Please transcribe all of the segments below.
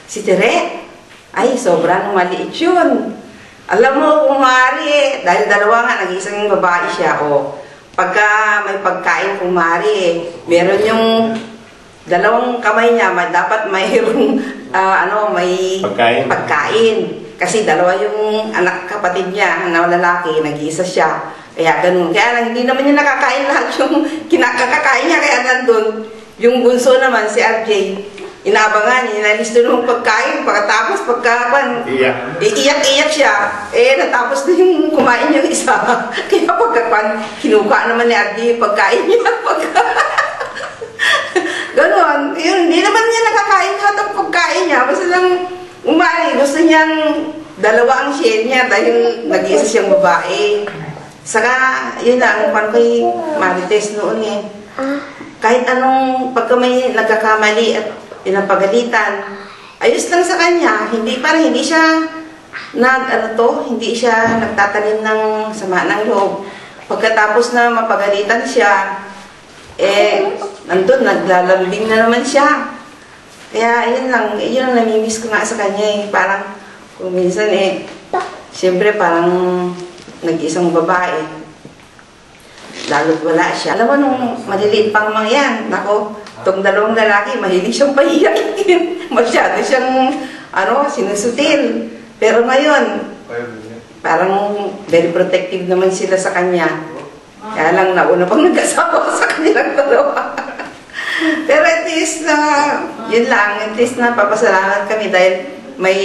Si Tere, ay sobrang maliit yun. Alam mo, kumari, dahil dalawa nga, nag-isang babae siya, o pagka may pagkain, kumari, meron yung dalawang kamay niya, dapat mayroong, may pagkain. Kasi dalawa yung anak kapatid niya, na lalaki, nag-iisa siya. Kaya ganun. Kaya lang, hindi naman niya nakakain lahat yung kinakakain niya, kaya nandun. Yung bunso naman, si RJ, inabangan, inalisto naman pagkain, pagkatapos iiyak siya. Natapos na yung kumain yung isa. Kaya kinuka naman ni RJ yung pagkain niya. Ganon. Yun, hindi naman niya nakakain lahat ng pagkain niya. Basta lang gusto niyang dalawa ang share niya dahil nag-iisa siyang babae. Saka, yun lang, paano kay Marites noon kahit anong pagka may nagkakamali at pinapagalitan, ayos lang sa kanya. Parang hindi siya hindi siya nagtatanim ng sama ng loob. Pagkatapos na mapagalitan siya, nandun, naglalambing na naman siya. Kaya, yun ang namimiss ko nga sa kanya Parang, kung minsan siyempre parang nag-isang babae. Lalo't wala siya. Alam mo, nung maliliit pang mga yan, nako, itong dalawang lalaki, mahilig siyang pahiyakin. Masyado siyang, sinusutil. Pero ngayon, parang very protective naman sila sa kanya. Kaya lang nauna pang nag-asawa sa kanilang dalawa. Pero at least yun lang, at least papasalamat kami dahil may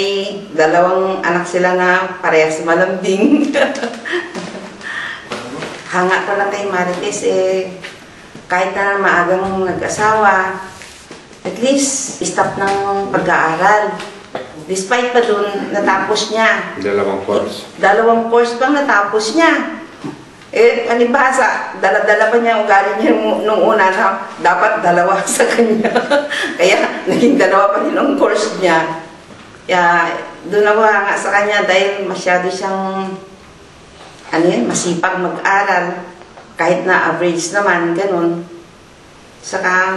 dalawang anak sila na parehas malambing. Hanga ko lang kay Marites, kahit na maagang nag-asawa, at least stop ng pag-aaral. Despite pa dun, natapos niya. Dalawang course pang natapos niya. Alibasa, dala-dala pa niya ugali niya nung una na dapat dalawa sa kanya. Kaya naging dalawa pa rin ang course niya. Kaya doon ako hanga sa kanya dahil masyado siyang masipag mag-aral. Kahit na average naman, ganun. Saka,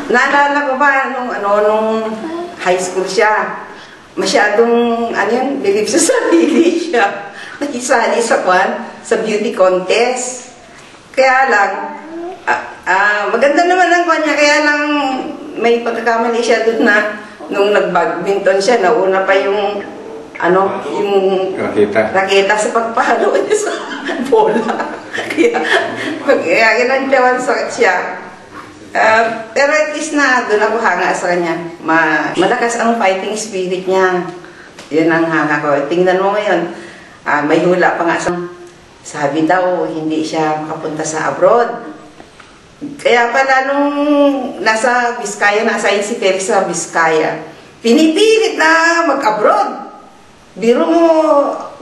naalala ko ba nung high school siya, masyadong, believe sa sarili siya. Nakisali sa beauty contest. Kaya lang, maganda naman ang kanya, kaya lang may pagkakamali siya doon na nung nag-badminton siya, nauna pa yung raketa sa pagpahalo niya sa bola. Kaya ginantiyawan siya. Pero at least doon ako hanga sa kanya. Malakas ang fighting spirit niya. Yun ang hanga ko. Tingnan mo ngayon, may hula pa nga sabi daw, hindi siya makapunta sa abroad. Kaya pala nung nasa Vizcaya, nasa si Felix sa Vizcaya, pinipilit na mag-abroad. Biro mo,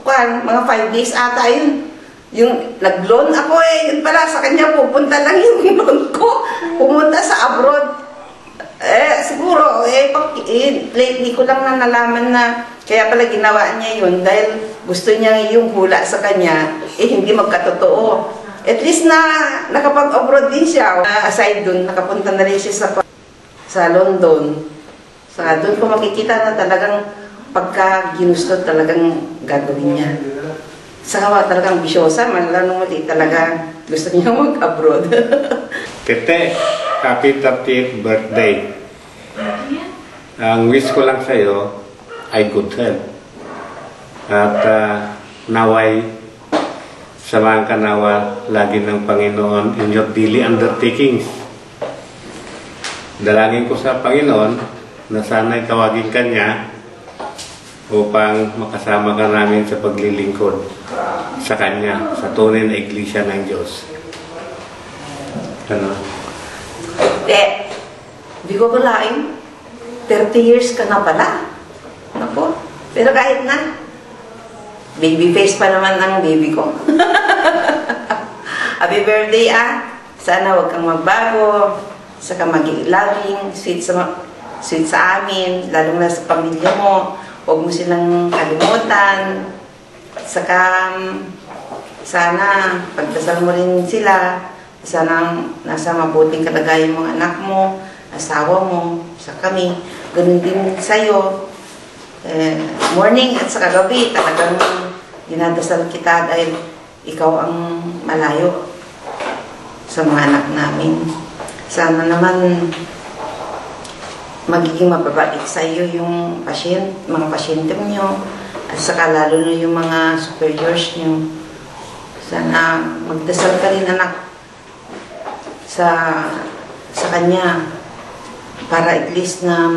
mga 5 days ata yun. Yung nag-loan ako yun pala sa kanya pupunta lang yung loan ko. Pumunta sa abroad. Siguro, lately ko lang nalaman na kaya pala ginawa niya yun dahil gusto niya yung hula sa kanya, hindi magkatotoo. At least nakapag-abroad din siya. Aside dun, nakapunta na rin siya sa London. Saka doon ko makikita na talagang pagka ginusto talagang gagawin niya. Saka talagang bisyosa, nung mali talaga gusto niya mag-abroad. Tete, happy 30th birthday. Ang wish ko lang sa'yo ay good health. At naway, samahan ka nawa lagi ng Panginoon in your daily undertakings. Dalangin ko sa Panginoon na sana'y tawagin ka niya upang makasama ka namin sa paglilingkod sa Kanya, sa tunay na Iglesia ng Diyos. Hindi ko kalain. 30 years ka na pala. Ako. Pero kahit na, baby face pa naman ang baby ko. Happy birthday Sana huwag kang magbago. Saka maging loving, sweet sa amin, lalo na sa pamilya mo. Huwag mo silang kalimutan. Saka, sana pagdasal mo rin sila. Sana nasa mabuting kalagayan mga anak mo. asawa mo, sa kami. Ganun din sa'yo. Morning at sa gabi, talagang dinadasal kita dahil ikaw ang malayo sa mga anak namin. Sana naman magiging mababait sa iyo yung mga pasyente nyo at saka lalo na yung mga superiors nyo. Sana magdasal ka rin anak sa kanya para at least na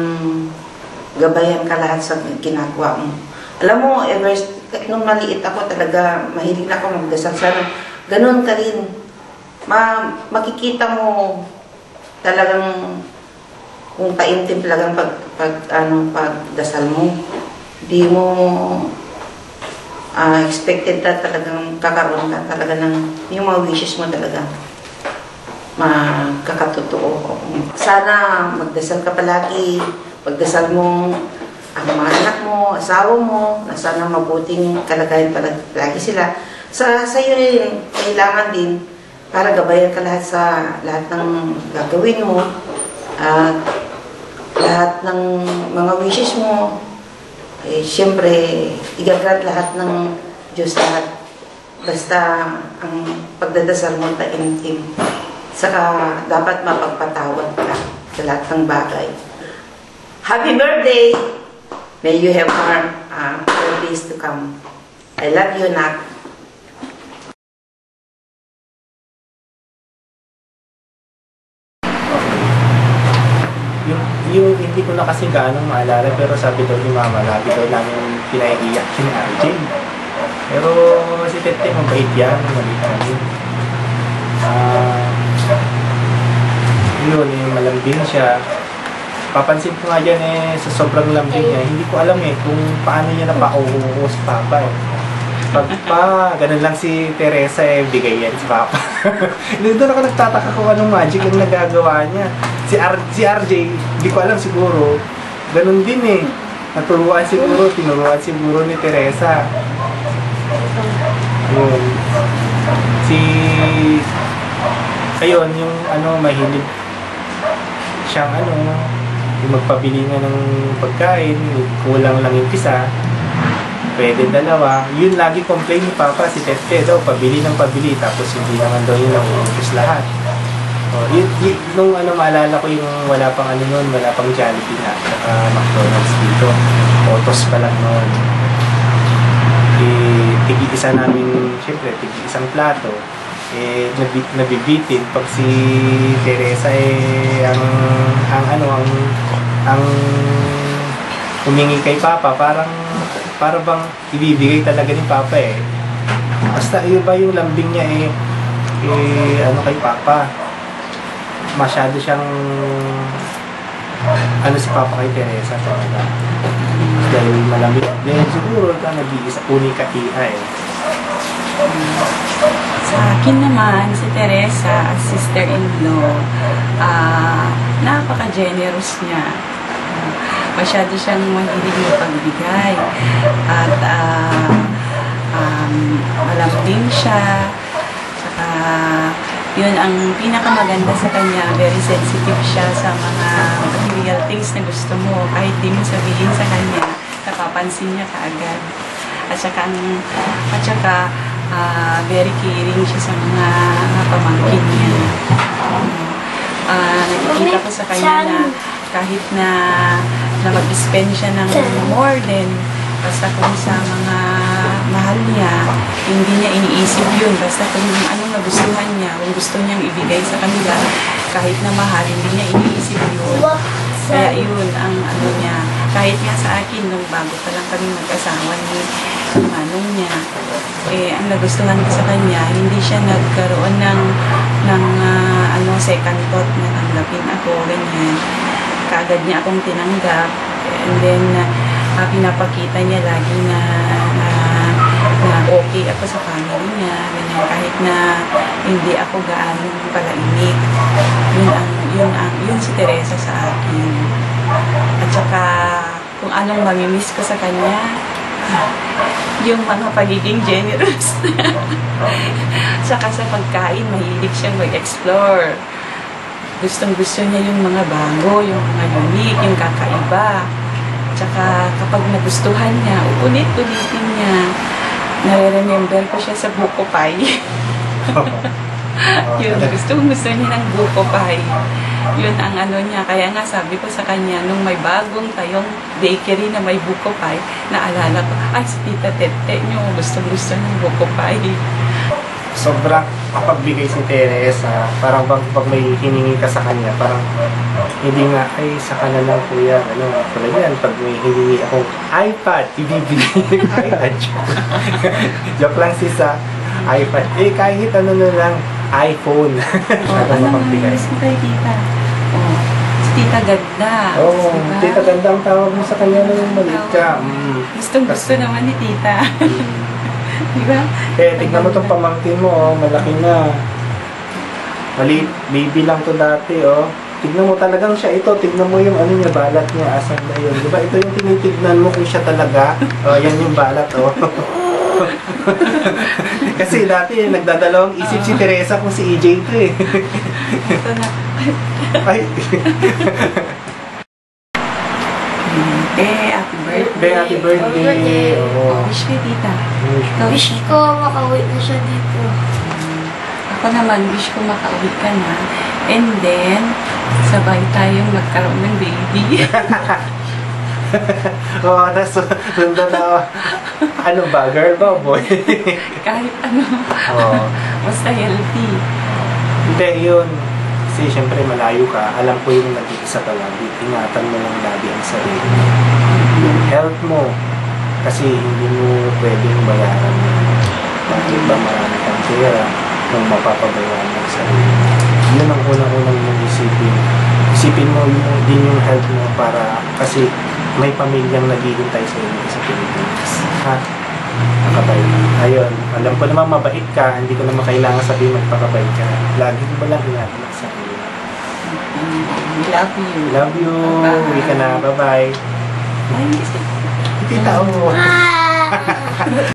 gabayan ka lahat sa ginagawa mo. Alam mo, nung maliit ako talaga, mahilig na ako magdasal. Sana ganun ka rin. Makikita mo talagang kung taimtim talagang pagdasal mo. Di mo expected na talagang kakaroon ka talaga ng yung mga wishes mo talaga magkakatotoo. Sana magdasal ka palagi. Pagdasal mo ang mga anak mo, asawa mo, na sana mabuting kalagayan palagi sila. Sa iyo rin, kailangan din para gabayan ka lahat sa lahat ng gagawin mo at lahat ng mga wishes mo. Siyempre, igagrant lahat ng Diyos lahat. Basta ang pagdadasal mo taimtim. Saka dapat mapagpatawad ka sa lahat ng bagay. Happy birthday! May you have more birthdays to come. I love you, Nak. Yung hindi ko na kasi gaano maalala, pero sabi daw ni Mama, lagi daw namin pinaiiyak si RJ. Pero si Tete mabait yan, maliit kami. Yun, malambing siya. Papansin ko nga dyan sa sobrang lambing niya, hindi ko alam kung paano niya napauuho si Papa ganun lang si Teresa bigay yan si Papa. Doon ako nagtataka kung anong magic ang nagagawa niya. Si RJ, hindi ko alam siguro, ganun din tinuruan siguro ni Teresa. Ayun, yung mahilig siyang yung magpabili nga ng pagkain, kulang lang yung isa, pwede dalawa. Yun lagi complain ni Papa, si Tete daw, pabili ng pabili, tapos hindi naman daw yun nauubos lahat. Nung maalala ko yung wala pang wala pang Jollibee na, saka McDonald's dito, Otos pa lang noon. Tigi-isa namin, syempre, tigi-isang plato, nabibitin pag si Teresa ang humingi kay Papa, para bang ibibigay talaga ni Papa basta iba yung lambing niya kay Papa, masyado siyang si Papa kay Teresa talaga, dahil malambing dahil siguro nag-iisa unika-iya Sa akin naman, si Teresa as sister-in-law, napaka-generous niya. Masyado siyang mahilig na pagbigay. At malambing siya. Saka, yun ang pinakamaganda sa kanya. Very sensitive siya sa mga material things na gusto mo. Kahit di mo sabihin sa kanya, napapansin niya kaagad. At saka very caring siya sa mga pamangkin niya. Nakikita ko sa kanya na kahit na mag-spend siya ng more than basta kung sa mga mahal niya, hindi niya iniisip yun. Basta kung anong nagustuhan niya, kung gusto niyang ibigay sa kanila, kahit na mahal, hindi niya iniisip yun. Kaya yun ang niya. Kahit nga sa akin, nung bago pa lang kami mag-asawa ni manong niya, ang nagustuhan ko sa kanya, hindi siya nagkaroon ng second thought na tanggapin ako, ganyan. Kaagad niya akong tinanggap, and then pinapakita niya lagi na okay ako sa family niya, ganyan, kahit na hindi ako gaano palaimik. Yun si Teresa sa akin. At saka kung anong mamimiss ko sa kanya, yung mga pagiging generous. Saka sa pagkain, mahilig siyang mag-explore. gustong-gusto niya yung mga bago, yung mga unique, yung kakaiba. Tsaka kapag nagustuhan niya, ulit-ulitin niya. Nare-remember ko siya sa buko pie. Yun, gusto niya ng buko pie. Yun ang ano niya. Kaya nga sabi ko sa kanya, nung may bagong tayong bakery na may buko pie, naalala ko, ay, si Tita Tete niyo, gustong-gusto ng buko pie. Sobrang kapagbigay si Teresa. Parang pag may hiningi ka sa kanya, parang hindi nga, ay, sa kanya lang kuya. Ano, tulad yan, pag may hiningi akong iPad, ibibigay ng iPad. Joke lang sis sa iPad. Eh, kahit ano na lang, iPhone. Ano naman gusto kay Tita? Oh, si Tita Ganda. Oo, diba? Tita Ganda ang tawag mo sa kanya nung maliit ka. Gustong-gusto naman ni Tita. Diba? Eh, tignan mo itong pamangkin mo, oh, malaki na. Maliit, baby lang to dati, oh. Tignan mo talagang siya ito. Tignan mo yung ano niya, balat niya. Asan na yun? Diba ito yung tinitignan mo kung siya talaga? Oh, yan yung balat, oh. Kasi dati, nagdadalawang isip si Teresa kung si EJ ito, eh. Ito na. Ay. Happy birthday. Happy birthday. Oh. Wish kay Tita. Wish ko makauwi na siya dito. Ako naman, wish ko makauwi ka na. And then, sabay tayong magkaroon ng baby. Oo, sundan na. Ano ba? Girl ba o boy? Kahit ano. Oo. Basta healthy. Hindi, yun. Kasi syempre malayo ka. Alam ko yung nag-iisa ka lagi. Ingatan mo lang lagi ang sarili. Yung health mo. Kasi hindi mo pwedeng bayaran yung bakit ba marami kang pera kung mapapabayaran mo ang sarili. Yun ang unang-unang mong isipin. Isipin mo yung, din yung health mo para kasi may pamilyang naghihintay sa inyo sa Pilipinas. Ha? Nakabait. Ayun. Alam ko naman mabait ka. Hindi ko naman kailangan sabihin magpakabait ka. Lagi mo lang ingatan sa sarili. Love you. Love you. Bye. Uwi ka na. Bye-bye. Ay, Tita, oh. Ah!